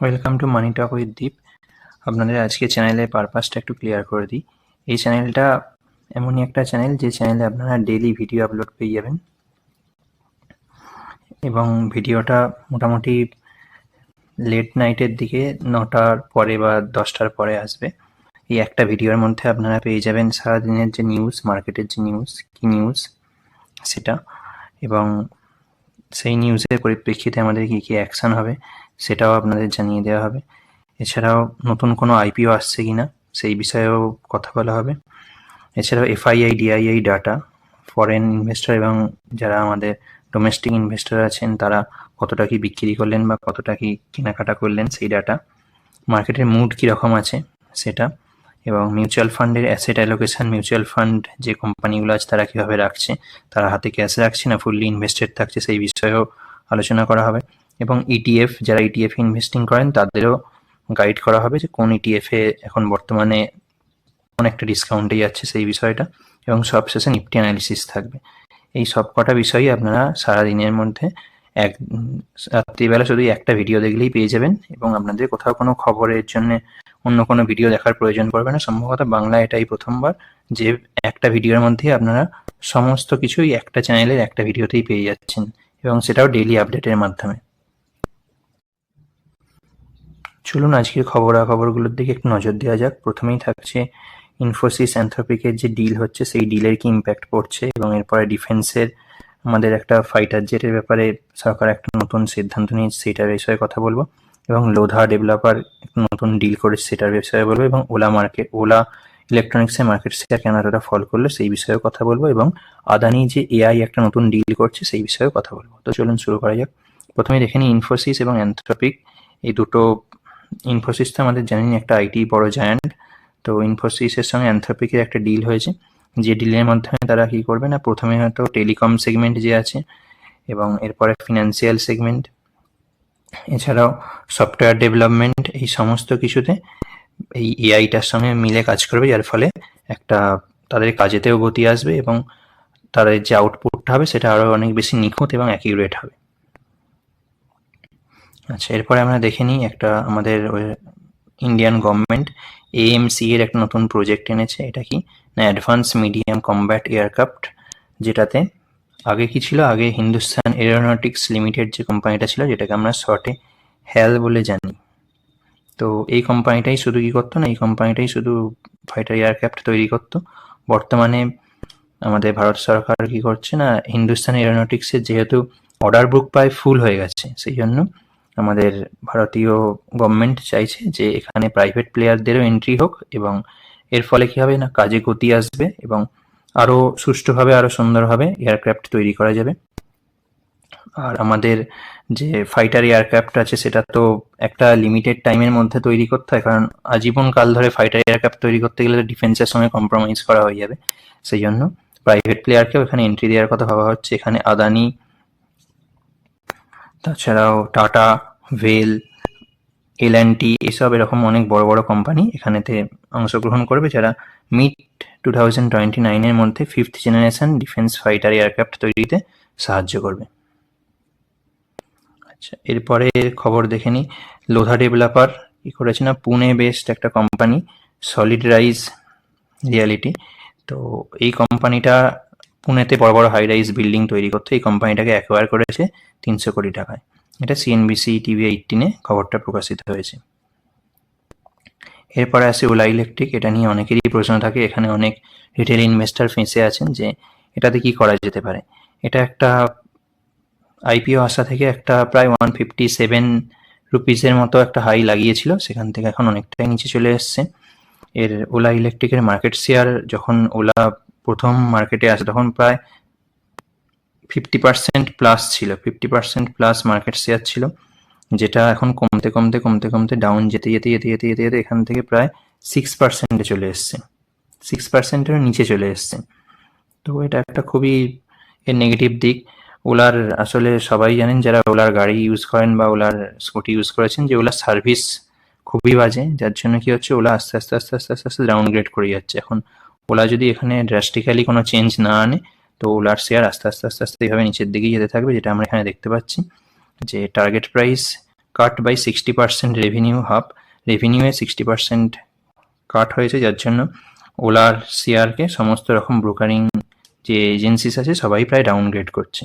Welcome to money talk with Deep. আপনাদের আজকে চ্যানেলের পারপাসটা একটু ক্লিয়ার করে দিই। এই চ্যানেলটা এমনই একটা চ্যানেল যে চ্যানেলে আপনারা ডেইলি ভিডিও আপলোড পেয়ে যাবেন এবং ভিডিওটা মোটামুটি লেট নাইটের দিকে 9টার পরে বা 10টার পরে আসবে। এই একটা ভিডিওর মধ্যে আপনারা পেয়ে যাবেন সারাদিনের যে নিউজ, মার্কেটের যে নিউজ, কি নিউজ সেটা, এবং সেই নিউজের পরিপ্রেক্ষিতে আমাদের কী কী অ্যাকশান হবে সেটাও আপনাদের জানিয়ে দেওয়া হবে। এছাড়াও নতুন কোনো আইপিও আসছে কিনা সেই বিষয়েও কথা বলা হবে। এছাড়াও FII DII data, foreign investor এবং যারা আমাদের ডোমেস্টিক ইনভেস্টর আছেন তারা কতটা কি বিক্রি করলেন বা কতটা কি কেনাকাটা করলেন সেই ডাটা, মার্কেটের মুড কীরকম আছে সেটা, এবং মিউচুয়াল ফান্ডের অ্যাসেট অ্যালোকেশন, মিউচুয়াল ফান্ড যে কোম্পানিগুলো আছে তারা কীভাবে রাখছে, তারা হাতে ক্যাশ রাখছে না ফুললি ইনভেস্টেড থাকছে সেই বিষয়েও আলোচনা করা হবে। এবং ইটিএফ, যারা ইটিএফ ইনভেস্টিং করেন তাদেরও গাইড করা হবে যে কোন ইটিএফে এখন বর্তমানে অনেকটা ডিসকাউন্টে যাচ্ছে সেই বিষয়টা, এবং সবশেষে নিফটি অ্যানালিসিস থাকবে। এই সব কটা বিষয়ই আপনারা সারাদিনের মধ্যে রাত্রিবেলা শুধু একটা ভিডিও দেখলেই পেয়ে যাবেন, এবং আপনাদের কোথাও কোনো খবরের জন্য অন্য কোনো ভিডিও দেখার প্রয়োজন পড়বে না। সম্ভবত বাংলা এটাই প্রথমবার যে একটা ভিডিওর মধ্যে আপনারা সমস্ত কিছুই একটা চ্যানেলের একটা ভিডিওতেই পেয়ে যাচ্ছেন, এবং সেটাও ডেইলি আপডেটের মাধ্যমে। চলুন আজকের খবরাখবরগুলোর দিকে একটু নজর দেওয়া যাক। প্রথমেই থাকছে ইনফোসিস অ্যান্থ্রোপিকের যে ডিল হচ্ছে সেই ডিলের কি ইম্প্যাক্ট পড়ছে, এবং এরপরে ডিফেন্সের আমাদের একটা ফাইটার জেটের ব্যাপারে সরকার একটা নতুন সিদ্ধান্ত নিয়েছে সেটার বিষয়ে কথা বলবো, এবং লোধা ডেভেলপার একটা নতুন ডিল করেছে সেটার বিষয়ে বলবো, এবং ওলা ইলেকট্রনিক্সের মার্কেট শেয়ার কেন এতটা ফল করলো সেই বিষয়েও কথা বলবো, এবং আদানি যে এআই একটা নতুন ডিল করছে সেই বিষয়েও কথা বলবো। তো চলুন শুরু করা যাক। প্রথমে দেখে নিই ইনফোসিস এবং অ্যান্থ্রোপিক, এই দুটো। ইনফোসিস তো আমাদের জানেন একটা আইটি বড় জায়ান্ট। তো ইনফোসিসের সঙ্গে অ্যান্থ্রোপিকের একটা ডিল হয়েছে, যে ডিলের মাধ্যমে তারা কি করবে না, প্রথমে হয়তো টেলিকম সেগমেন্ট যে আছে, এবং এরপরে ফিনান্সিয়াল সেগমেন্ট, এছাড়াও সফটওয়্যার ডেভেলপমেন্ট, এই সমস্ত কিছুতে এই এআইটার সঙ্গে মিলে কাজ করবে, যার ফলে একটা তাদের কাজেতেও গতি আসবে এবং তাদের যে আউটপুটটা হবে সেটা আরও অনেক বেশি নিখুঁত এবং অ্যাকিউরেট হবে। আচ্ছা, এরপরে আমরা দেখে নিই একটা আমাদের ইন্ডিয়ান গভর্নমেন্ট এএমসি এর একটা নতুন প্রজেক্ট এনেছে। এটা কি না, অ্যাডভান্স মিডিয়াম কম্ব্যাট এয়ারক্রাফট, যেটাতে আগে কি ছিল, আগে হিন্দুস্তান এরোনটিক্স লিমিটেড যে কোম্পানিটা ছিল, যেটাকে আমরা শর্টে হ্যাল বলে জানি। তো এই কোম্পানিটাই শুধু কি করতো না, এই কোম্পানিটাই শুধু ফাইটার এয়ারক্রাফট তৈরি করতো। বর্তমানে আমাদের ভারত সরকার কি করছে না, হিন্দুস্তান এরোনটিক্সের যেহেতু অর্ডার বুক প্রায় ফুল হয়ে গেছে, সেই জন্য আমাদের ভারতীয় গভর্নমেন্ট চাইছে যে এখানে প্রাইভেট প্লেয়ারদেরও এন্ট্রি হোক, এবং এর ফলে কি হবে না, কাজে গতি আসবে এবং আরও সুষ্ঠুভাবে আরও সুন্দরভাবে এয়ারক্রাফট তৈরি করা যাবে। আর আমাদের যে ফাইটার এয়ারক্রাফট আছে সেটা তো একটা লিমিটেড টাইমের মধ্যে তৈরি করতে হয়, কারণ আজীবন কাল ধরে ফাইটার এয়ারক্রাফট তৈরি করতে গেলে ডিফেন্সের সঙ্গে কম্প্রোমাইজ করা হয়ে যাবে। সেই জন্য প্রাইভেট প্লেয়ারকেও এখানে এন্ট্রি দেওয়ার কথা ভাবা হচ্ছে। এখানে আদানি, তাছাড়াও টাটা, ভেল, এল&টি, এসব এরকম অনেক বড় বড় কোম্পানি এখানেতে অংশগ্রহণ করবে, যারা মিড 2029-এর মধ্যে 5th generation defence fighter aircraft তৈরিতে সাহায্য করবে। আচ্ছা, এরপরে খবর দেখে নিই। লোধা ডেভেলপার কি করেছে না, পুনে বেসড একটা কোম্পানি সলিড রাইজ রিয়ালিটি। তো এই কোম্পানিটা পুনেতে বড় বড় হাই রাইজ বিল্ডিং তৈরি করতো। এই কোম্পানিটাকে অ্যাকোয়ার করেছে 300 কোটি টাকায়। এটা সিএনবিসি টিভি 18-এ খবরটা প্রকাশিত হয়েছে। এরপরে আসে ওলা ইলেকট্রিক। এটা নিয়ে অনেকেরই প্রশ্ন থাকে, এখানে অনেক রিটেল ইনভেস্টার ফেঁসে আছেন যে এটাতে কি করা যেতে পারে। এটা একটা আইপিও আসা থেকে একটা প্রায় 157 রুপিসের মতো একটা হাই লাগিয়েছিল, সেখান থেকে এখন অনেকটাই নিচে চলে এসছে। এর ওলা ইলেকট্রিকের মার্কেট শেয়ার যখন ওলা প্রথম মার্কেটে আসে তখন প্রায় 50% প্লাস ছিল, 50% প্লাস মার্কেট শেয়ার ছিল, যেটা এখন কমতে কমতে কমতে কমতে ডাউন যেতে যেতে যেতে যেতে যেতে যেতে এখান থেকে প্রায় 6%-এ চলে এসছে, 6%-এর নিচে চলে এসছে। তো এটা একটা খুবই এর নেগেটিভ দিক। ওলার আসলে সবাই জানেন যারা ওলার গাড়ি ইউজ করেন বা ওলার স্কুটি ইউজ করেছেন, যে ওলার সার্ভিস খুবই বাজে, যার জন্য কি হচ্ছে, ওলা আস্তে আস্তে আস্তে আস্তে আস্তে আস্তে ডাউনগ্রেড করে যাচ্ছে। এখন ওলা যদি এখানে ড্রাস্টিক্যালি কোনো চেঞ্জ না আনে তো ওলার শেয়ার আস্তে আস্তে আস্তে আস্তে এইভাবে নিচের দিকেই যেতে থাকবে, যেটা আমরা এখানে দেখতে পাচ্ছি যে target price cut by 60% revenue half, রেভিনিউয়ে 60% কাট হয়েছে, যার জন্য ওলার শেয়ারকে সমস্ত রকম ব্রোকারিং যে এজেন্সিস আছে সবাই প্রায় ডাউনগ্রেড করছে।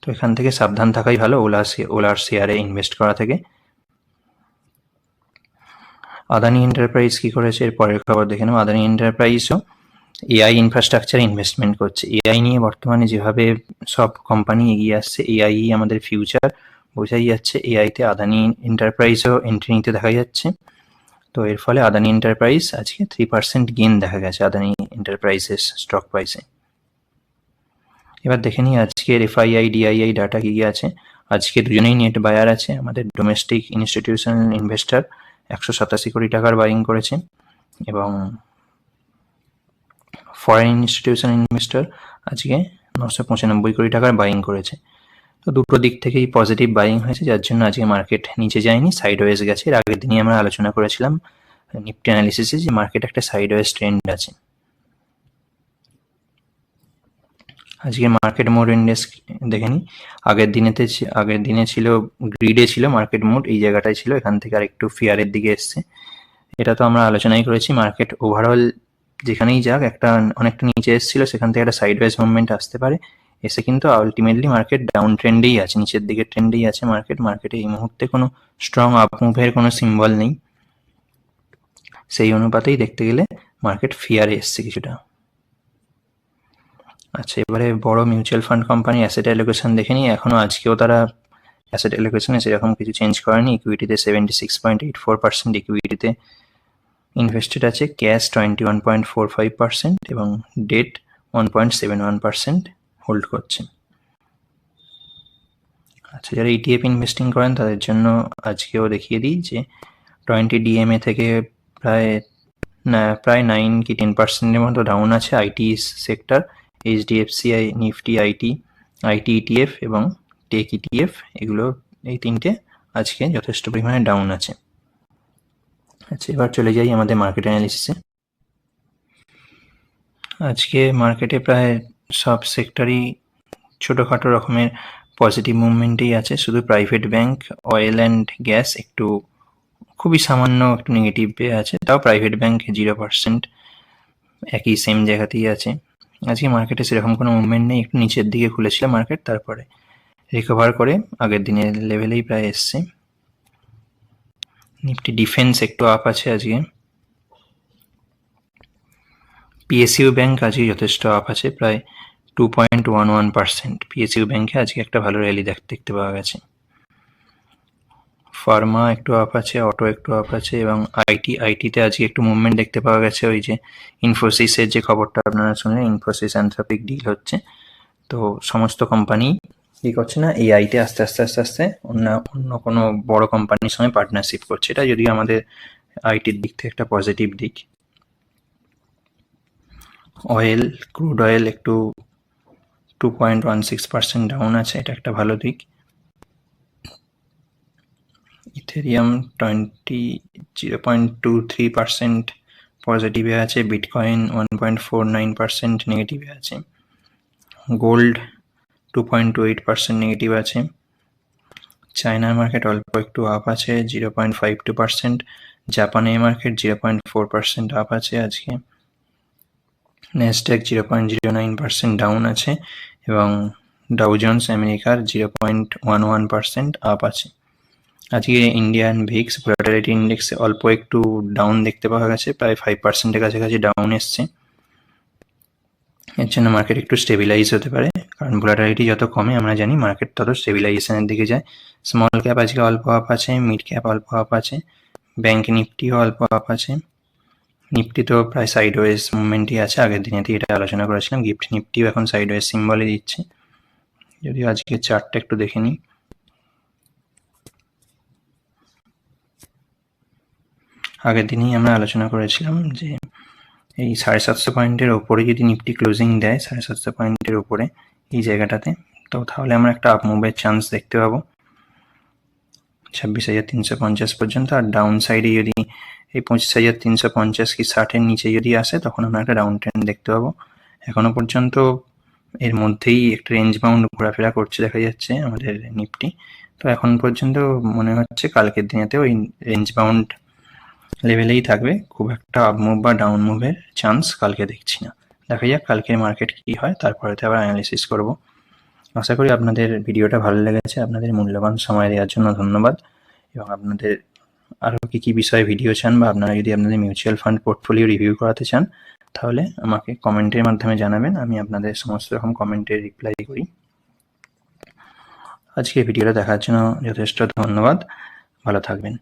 তো এখান থেকে সাবধান থাকাই ভালো ওলার শেয়ারে ইনভেস্ট করা থেকে। আদানি এন্টারপ্রাইজ কি করেছে এর পরের খবর দেখে নেব। আদানি এন্টারপ্রাইজও এআই ইনফ্রাস্ট্রাকচার ইনভেস্টমেন্ট করছে। এআই নিয়ে বর্তমানে যেভাবে সব কোম্পানি এগিয়ে আসছে, এআই আমাদের ফিউচার বোঝাই যাচ্ছে। এআইতে আদানি এন্টারপ্রাইজও এন্ট্রি নিতে দেখা যাচ্ছে। তো এর ফলে আদানি এন্টারপ্রাইজ আজকে 3% গেন দেখা গেছে আদানি এন্টারপ্রাইজের স্টক প্রাইসে। এবার দেখে নিই আজকের এফআইআই ডিআইআই ডাটা কি আছে। আজকে দুজনেই নেট বায়ার আছে। আমাদের ডোমেস্টিক ইনস্টিটিউশনাল ইনভেস্টর 187 কোটি টাকার বাইং করেছে এবং ফরেন ইনস্টিটিউশনাল ইনভেস্টর আজকে 995 কোটি টাকার বাইং করেছে। তো দুটো দিক থেকেই পজিটিভ বাইং হয়েছে, যার জন্য আজকে মার্কেট নিচে যায়নি, সাইডওয়েজ গেছে। এর আগের দিনই আমরা আলোচনা করেছিলাম নিফটি অ্যানালিসিসে যে মার্কেট একটা সাইডওয়েজ ট্রেন্ড আছে। আজকে মার্কেট মোড ইন্ডেক্স দেখে নিই। আগের দিনে ছিল গ্রিডে ছিল মার্কেট মোড, এই জায়গাটায় ছিল, এখান থেকে আর একটু ফিয়ারের দিকে এসছে। এটা তো আমরা আলোচনাই করেছি, মার্কেট ওভারঅল যেখানেই যাক একটা অনেকটা নিচে এসেছিল, সেখান থেকে একটা সাইডওয়েজ মুভমেন্ট আসতে পারে, এসে কিন্তু আলটিমেটলি মার্কেট ডাউন ট্রেন্ডেই আছে, নিচের দিকে ট্রেন্ডেই আছে মার্কেটে এই মুহূর্তে কোনো স্ট্রং আপ মুভের কোনো সিম্বল নেই। সেই অনুপাতেই দেখতে গেলে মার্কেট ফিয়ারে এসছে কিছুটা। আচ্ছা, এবারে বড় mutual fund company asset allocation দেখে নিই। এখনো আজকেও তারা অ্যাসেট অ্যালোকেশনে সেরকম কিছু চেঞ্জ করেনি। ইকুইটিতে 76.84%, ইকুইটিতে ইনভেস্টেড আছে, ক্যাশ 21.45% এবং ডেট 1.71% হোল্ড করছে। আচ্ছা, যারা ইটিএফ ইনভেস্টিং করেন তাদের জন্য আজকেও দেখিয়ে দিই যে 20 ডিএমএ থেকে প্রায় 9 কি 10%-এর মতো ডাউন আছে IT sector, HDFC, Nifty IT ETF এবং টেক ইটিএফ, এগুলো এই তিনটে আজকে যথেষ্ট পরিমাণে ডাউন আছে। আচ্ছা, এবার চলে যাই আমাদের মার্কেট অ্যানালিসিসে। আজকে মার্কেটে প্রায় সব সেক্টরই ছোটোখাটো রকমের পজিটিভ মুভমেন্টেই আছে। শুধু private bank, oil and gas একটু খুবই সামান্য একটু নেগেটিভ পেয়ে আছে, তাও প্রাইভেট ব্যাংক 0%, একই সেম জায়গাতেই আছে। আজকে মার্কেটে সেরকম কোনো মুভমেন্ট নেই, একটু নিচের দিকে খুলেছিল মার্কেট, তারপরে রিকভার করে আগের দিনের লেভেলেই প্রায় এসছে। নিফটি ডিফেন্স একটু আপ আছে আজকে। পিএসইউ ব্যাংক আজকে যথেষ্ট আপ আছে, প্রায় 2.11%। পিএসইউ ব্যাংকে আজকে একটা ভালো র্যালি দেখতে পাওয়া গেছে। ফার্মা একটু আপ আছে, অটো একটু আপ আছে এবং আইটিতে আজকে একটু মুভমেন্ট দেখতে পাওয়া গেছে। ওই যে ইনফোসিসের যে খবরটা আপনারা শুনলেন, ইনফোসিস অ্যানথ্রপিক ডিল হচ্ছে, তো সমস্ত কোম্পানি কি করছে না, এই আইতে আস্তে আস্তে অন্য কোনো বড় কোম্পানির সঙ্গে পার্টনারশিপ করছে। এটা যদিও আমাদের আইটির দিক থেকে একটা পজিটিভ দিক। ক্রুড অয়েল একটু 2.16% ডাউন আছে, এটা একটা ভালো দিক। ইথেরিয়াম 0.23% পজিটিভে আছে, বিটকয়েন 1.49% নেগেটিভে আছে, গোল্ড 2.28% নেগেটিভ আছে। চায়নার মার্কেট অল্প একটু আপ আছে, 0.52%। জাপানের মার্কেট 0.4% আপ আছে আজকে। ন্যাসড্যাক 0.09% ডাউন আছে এবং ডাউ জোন্স আমেরিকার 0.11% আপ আছে। আজকে ইন্ডিয়ান ভিক্স ভোলাটিলিটি ইন্ডেক্সে অল্প একটু ডাউন দেখতে পাওয়া গেছে, প্রায় 5%-এর কাছাকাছি ডাউন এসছে। এর জন্য মার্কেট একটু স্টেবিলাইজ হতে পারে, কারণ ভোলাটিলিটি যত কমে আমরা জানি মার্কেট তত স্টেবিলাইজেশনের দিকে যায়। স্মল ক্যাপ আজকে অল্প আপ আছে, মিড ক্যাপ অল্প আপ আছে, ব্যাংক নিফটিও অল্প আপ আছে। নিফটি তো প্রায় সাইডওয়েজ মুভমেন্টই আছে, আগের দিনেতেই এটা আলোচনা করেছিলাম। গিফট নিফটিও এখন সাইডওয়েজ সিম্বলই দিচ্ছে। যদিও আজকে চার্টটা একটু দেখে নিই। আগের দিনেই আমরা আলোচনা করেছিলাম যে এই 750 পয়েন্টের ওপরে যদি নিফটি ক্লোজিং দেয়, 750 পয়েন্টের ওপরে এই জায়গাটাতে, তো তাহলে আমরা একটা আপ মুভের চান্স দেখতে পাবো 26,350 পর্যন্ত। আর ডাউন সাইডে যদি এই 25,350 কি 60-এর নিচে যদি আসে, তখন আমরা একটা ডাউন ট্রেন্ড দেখতে পাবো। এখনো পর্যন্ত এর মধ্যেই একটা রেঞ্জ বাউন্ড ঘোরাফেরা করছে দেখা যাচ্ছে আমাদের নিফটি। তো এখন পর্যন্ত মনে হচ্ছে কালকের দিনেতে ওই রেঞ্জ বাউন্ড লেভেলেই থাকবে, খুব একটা আপ মুভ বা ডাউন মুভের চান্স কালকে দেখছি না। দেখা যাক কালকের মার্কেট কি হয়, তারপরেতে আবার অ্যানালিসিস করব। আশা করি আপনাদের ভিডিওটা ভালো লেগেছে। আপনাদের মূল্যবান সময় দেওয়ার জন্য ধন্যবাদ। এবং আপনাদের আরও কী বিষয়ে ভিডিও চান বা আপনারা যদি আপনাদের মিউচুয়াল ফান্ড পোর্টফোলিও রিভিউ করাতে চান তাহলে আমাকে কমেন্টের মাধ্যমে জানাবেন, আমি আপনাদের সমস্ত রকম কমেন্টের রিপ্লাই করি। আজকে ভিডিওটা দেখার জন্য যথেষ্ট ধন্যবাদ, ভালো থাকবেন।